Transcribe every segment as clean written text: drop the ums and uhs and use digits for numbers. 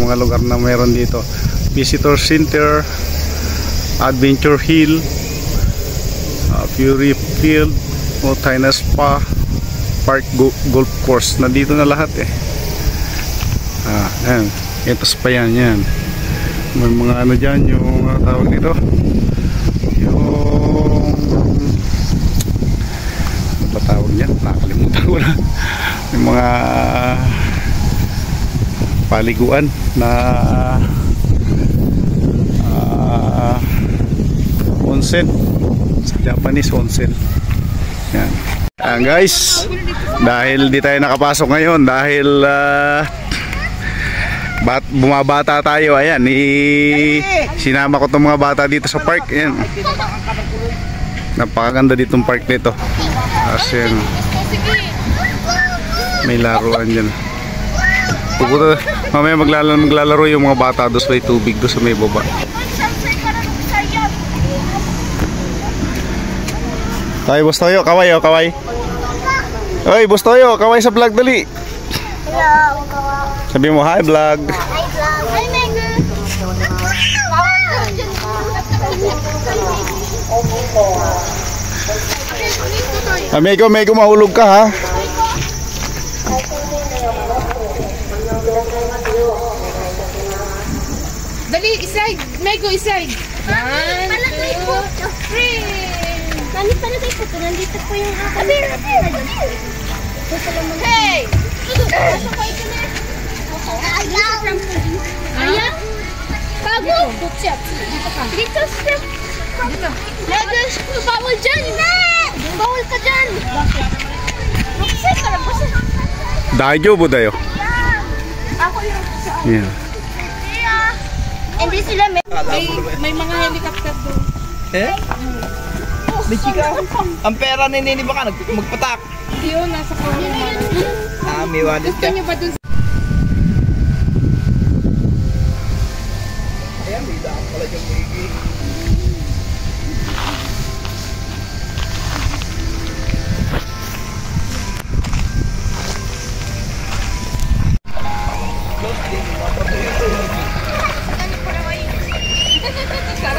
mga lugar na meron dito. Visitor Center, Adventure Hill, Fury Field, Motaina Spa, Park Golf Course. Nandito na lahat eh. Ayan. Ito pa yan. May mga ano dyan, yung tawag dito, yung ano ba tawag niyan? Nakalimutan ko na. May mga paliguan na onsen. Sa Japanese onsen. Yan. Guys, dahil di tayo nakapasok ngayon dahil bumabata tayo. Ayan, sinama ko itong mga bata dito sa park. Ayan. Napakaganda ditong park dito. Kasi may laruan dyan. Mamaya maglalaro yung mga bata doon sa may tubig, doon sa may baba. Tay, Bustoyo, kaway o, kaway. Oy, Bustoyo, kaway sa vlog dali. Hello. Sabi mo, hi vlog. Hi vlog. Hi Mega. Mego, mahulog ka ha. Dali, iside. Mego, iside. 1, 2, 3. Mami, palagay ko ito. Nandito po yung hapon. Hey! Ayan? Bago? Dito, step. Legos, bawal dyan. Bawal ka dyan. Dayo po dayo. Ako yung Yeah. hindi sila May mga helicopter doon. Eh? May chika. Ang pera ni Nini baka magpatak. Hindi yun, nasa kanya. May wallet Gusto ka. nyo ba dun? Ayan, may daan pala yung Migi.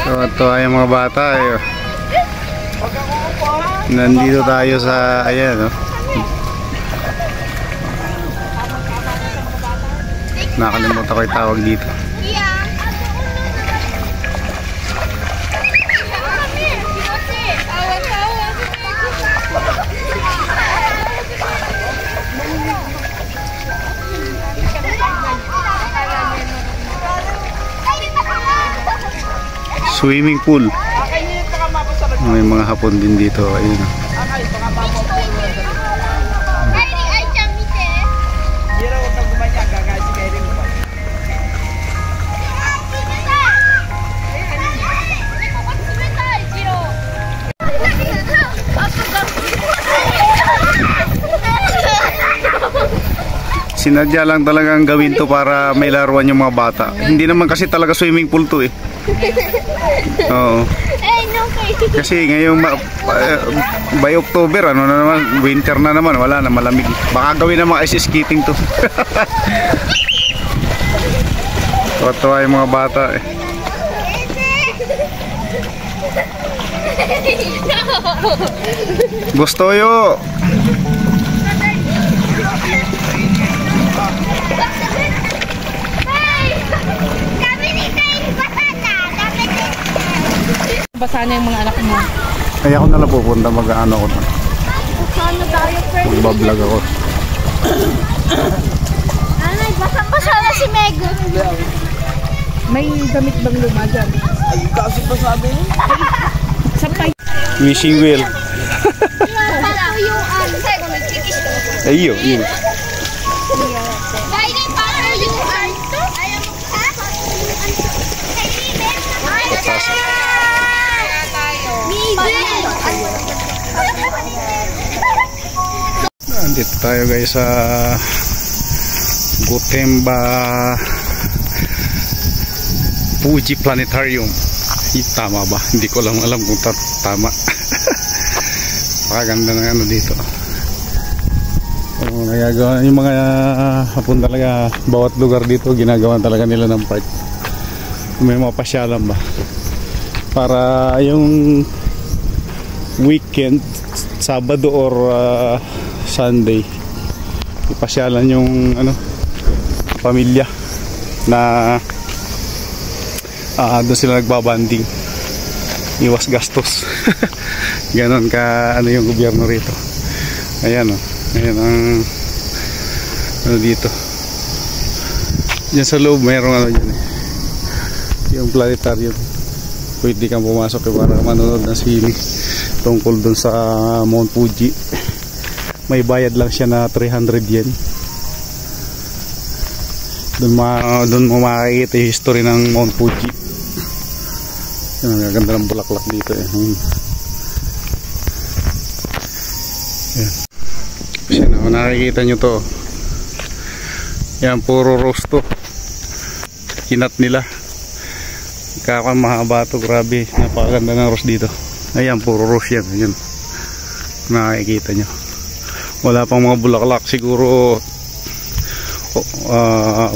So, ito ay mga bata. Nandito tayo sa, ayan, no? Nakalimutan ko yung tawag dito. Swimming pool. May mga hapon din dito. Ayun. Sinadya lang talagang gawin to para may laruan yung mga bata. Hindi naman kasi talaga swimming pool to eh. Oo. Kasi ngayong by October, ano na naman, winter na naman, wala na, malamig. Baka gawin na mga ice skating to. Tuwa-tuwa yung mga bata eh. Bustoyo! Basa na yung mga anak mo. Kaya ako nalang pupunta, mag-ano ako doon. Mag-vlog ako. Anay, basang-basa na si Meg. May damit bang luma dyan? Ay, kasi pa sabi niya. Sampay. Wishing well. Ayo, yun. Nandito tayo guys sa Gotemba Fuji Planetarium. Tama ba? Hindi ko alam kung tama. Pakaganda na ano dito. Oo, nagagawa yung mga hapon talaga, bawat lugar dito ginagawa talaga nila ng park. May mga pasyalan ba para yung weekend, Sabado or Sunday, ipasyalan yung pamilya na doon sila nagbabanding, iwas gastos. Ganon ka yung gobyerno rito. Ayan ayan ang dito. Diyan sa loob mayroong dyan yung planetarium. Pwede kang pumasok para manonood ng sine tungkol dun sa Mount Fuji. May bayad lang siya na 300 yen. Dun mo makikita yung history ng Mount Fuji. Ang ganda ng bulaklak dito Yan. Kasi nakikita nyo to. Yan, puro rose to. Kinat nila. Kakang mahaba to, grabe. Napakaganda ng rose dito. Ayan, puro rose yan. Ayan. Nakikita nyo. Wala pang mga bulaklak. Siguro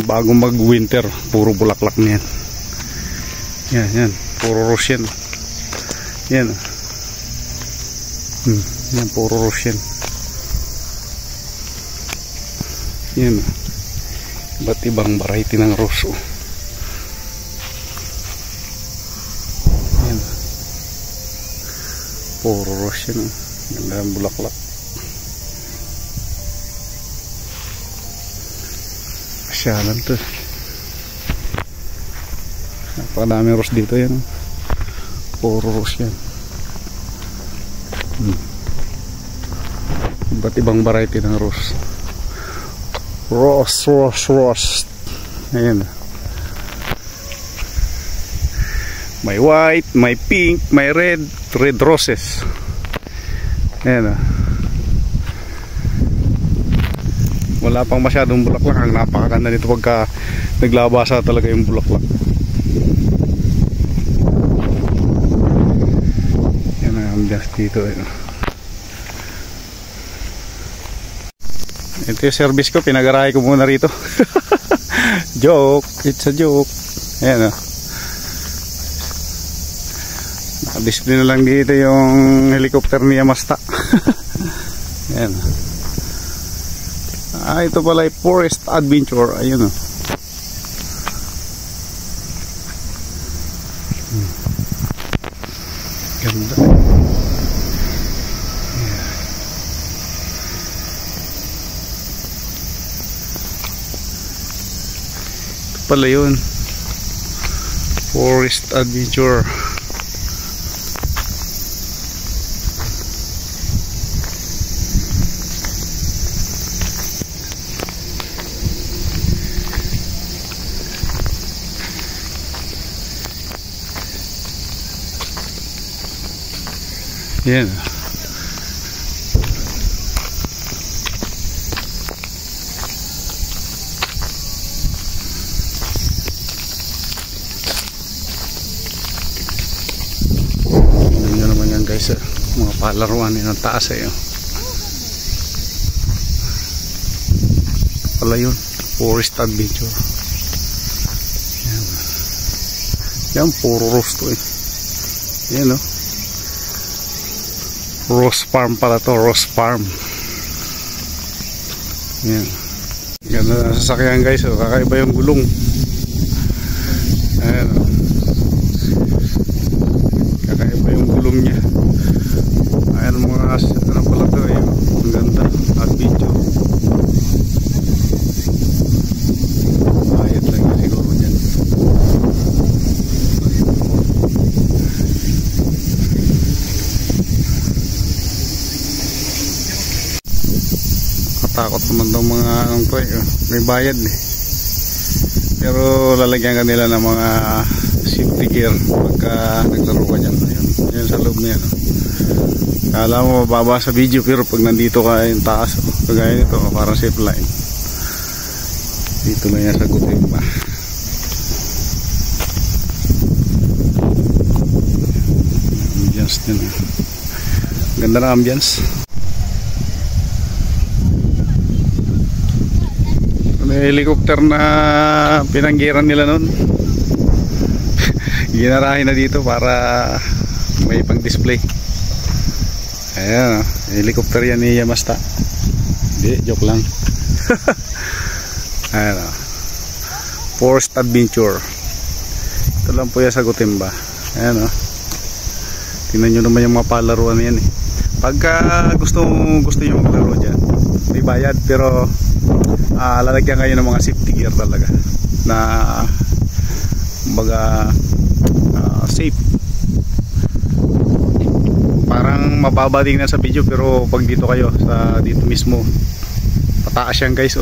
bago mag winter, puro bulaklak na yan. Yan. Puro rose yan. Yan. Yan, puro rose yan. Yan. Iba't ibang variety ng rose. Yan. Puro rose yan. Ganda ng bulaklak. Pasyalan to. Napakadaming rose dito yan. Puro rose yan. Iba't ibang variety ng rose. Rose. Ayan. May white, may pink, may red roses. Ayan. Wala pang masyadong bulaklak. Ang napakaganda nito pagka naglabasa talaga yung bulaklak. Yan ang ambiance dito. Ito yung service ko, pinagarahe ko muna rito. Joke, it's a joke. Ayan Naka-display na lang dito yung helicopter ni Yamasta. Ayan. Ito pala ay Forest Adventure. Ayun Ganda. Pala yun, Forest Adventure. Yan. Guys, mga palaruan ng taas pala yun, Forest Adventure. Yan, puro rose to yan Rose Farm pala to, Rose Farm. Yan, ganda na sasakyan guys. Kakaiba yung gulong. Ayan kakaiba yung gulong niya. Ayan mga pala to ang ganda at video. Ayat lang yun siguro dyan. Katakot naman daw mga may bayad pero lalagyan ka nila ng mga safety gear pagka naglaro ka dyan. Ayan sa loob niya. Kala mo mababa sa video pero pag nandito ka yung taas kagaya nito parang safe line. Dito na yan sa Gutimba. Ambience din. Ganda na ambience. May helicopter na pinanggiran nila nun. Ginarahin na dito para may pang display. Ayan, helicopter yan ni Yamasta. Hindi, joke lang. Ayan, Forced Adventure. Ito lang po yan sa Gotemba. Ayan, tingnan nyo naman yung mga palaruan yan eh. Pagka gusto nyo maglaro dyan, may bayad, pero lalagyan kayo ng mga safety gear talaga na baga safe. Parang mababa tingnan sa video, pero pag dito kayo sa dito mismo, pataas yan guys,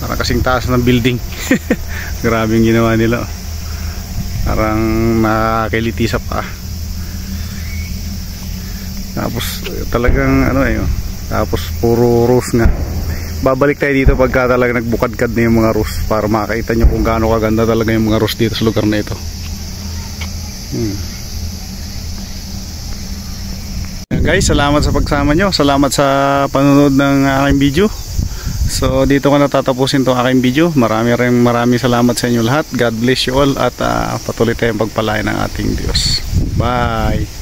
parang kasing taas ng building. Grabe yung ginawa nila, parang nakakiliti sa pa. Tapos talagang tapos puro rose nga. Babalik tayo dito pagka talaga nagbukadkad na yung mga rose, para makita nyo kung gaano kaganda talaga yung mga rose dito sa lugar na ito. Guys, salamat sa pagsama nyo, salamat sa panonood ng aking video. So dito ko natatapusin itong aking video. Maraming salamat sa inyo lahat. God bless you all, at patuloy tayong pagpalain ng ating Diyos. Bye.